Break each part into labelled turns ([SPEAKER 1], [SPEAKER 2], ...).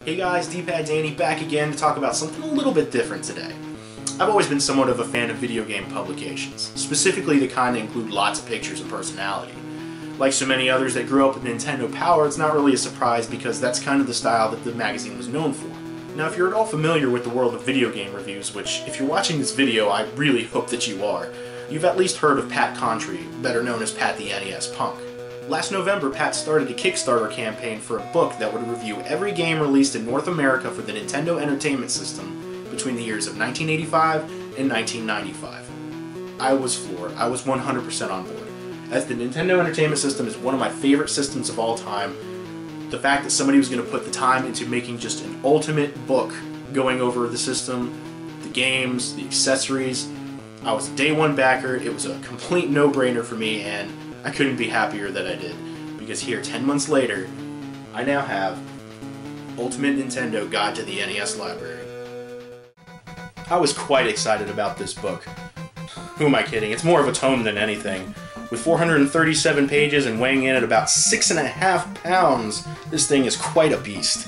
[SPEAKER 1] Hey guys, D-Pad Danny back again to talk about something a little bit different today. I've always been somewhat of a fan of video game publications, specifically the kind that include lots of pictures and personality. Like so many others that grew up with Nintendo Power, it's not really a surprise because that's kind of the style that the magazine was known for. Now if you're at all familiar with the world of video game reviews, which if you're watching this video I really hope that you are, you've at least heard of Pat Contri, better known as Pat the NES Punk. Last November, Pat started a Kickstarter campaign for a book that would review every game released in North America for the Nintendo Entertainment System between the years of 1985 and 1995. I was floored. I was 100% on board. As the Nintendo Entertainment System is one of my favorite systems of all time, the fact that somebody was going to put the time into making just an ultimate book going over the system, the games, the accessories, I was a day one backer. It was a complete no-brainer for me, and I couldn't be happier that I did, because here, 10 months later, I now have Ultimate Nintendo Guide to the NES Library. I was quite excited about this book. Who am I kidding? It's more of a tome than anything. With 437 pages and weighing in at about 6.5 pounds, this thing is quite a beast.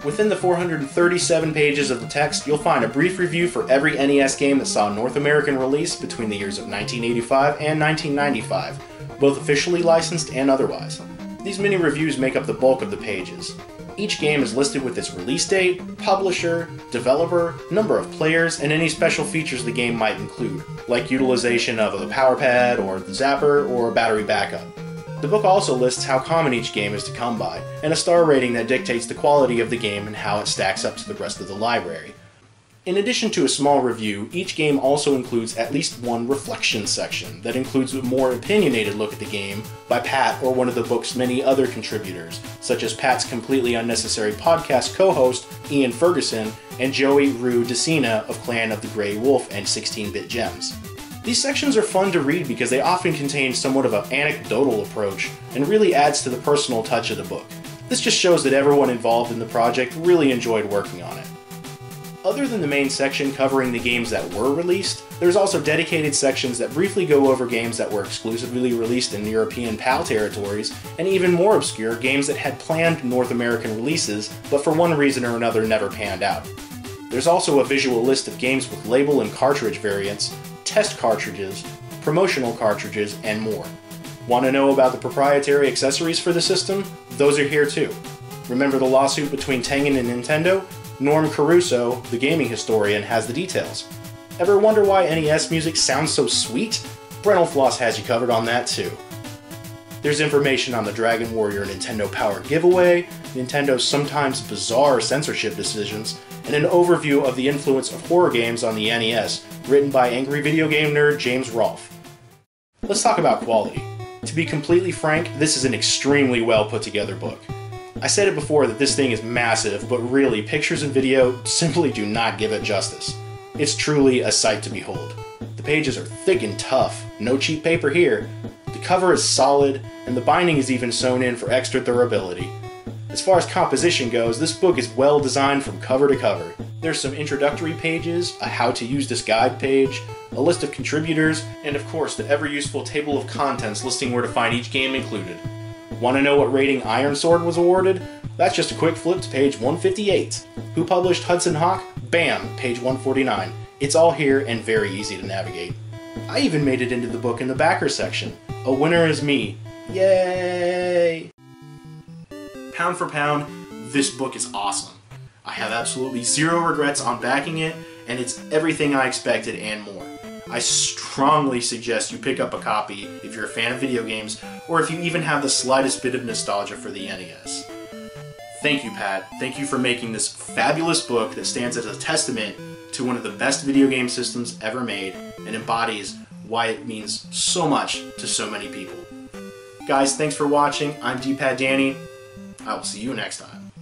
[SPEAKER 1] Within the 437 pages of the text, you'll find a brief review for every NES game that saw a North American release between the years of 1985 and 1995, both officially licensed and otherwise. These mini reviews make up the bulk of the pages. Each game is listed with its release date, publisher, developer, number of players, and any special features the game might include, like utilization of a power pad, or the zapper, or battery backup. The book also lists how common each game is to come by, and a star rating that dictates the quality of the game and how it stacks up to the rest of the library. In addition to a small review, each game also includes at least one reflection section that includes a more opinionated look at the game by Pat or one of the book's many other contributors, such as Pat's completely unnecessary podcast co-host Ian Ferguson and Joey Rue DeCina of Clan of the Grey Wolf and 16-Bit Gems. These sections are fun to read because they often contain somewhat of an anecdotal approach and really adds to the personal touch of the book. This just shows that everyone involved in the project really enjoyed working on it. Other than the main section covering the games that were released, there's also dedicated sections that briefly go over games that were exclusively released in European PAL territories, and even more obscure, games that had planned North American releases, but for one reason or another never panned out. There's also a visual list of games with label and cartridge variants, test cartridges, promotional cartridges, and more. Want to know about the proprietary accessories for the system? Those are here too. Remember the lawsuit between Tengen and Nintendo? Norm Caruso, the gaming historian, has the details. Ever wonder why NES music sounds so sweet? Brental Floss has you covered on that too. There's information on the Dragon Warrior Nintendo Power giveaway, Nintendo's sometimes bizarre censorship decisions, and an overview of the influence of horror games on the NES, written by angry video game nerd James Rolfe. Let's talk about quality. To be completely frank, this is an extremely well put together book. I said it before that this thing is massive, but really, pictures and video simply do not give it justice. It's truly a sight to behold. The pages are thick and tough, no cheap paper here. The cover is solid, and the binding is even sewn in for extra durability. As far as composition goes, this book is well designed from cover to cover. There's some introductory pages, a how to use this guide page, a list of contributors, and of course the ever useful table of contents listing where to find each game included. Want to know what rating Iron Sword was awarded? That's just a quick flip to page 158. Who published Hudson Hawk? Bam! Page 149. It's all here and very easy to navigate. I even made it into the book in the backer section. A winner is me. Yay! Pound for pound, this book is awesome. I have absolutely zero regrets on backing it, and it's everything I expected and more. I strongly suggest you pick up a copy if you're a fan of video games, or if you even have the slightest bit of nostalgia for the NES. Thank you, Pat. Thank you for making this fabulous book that stands as a testament to one of the best video game systems ever made, and embodies why it means so much to so many people. Guys, thanks for watching. I'm D-Pad Danny. I will see you next time.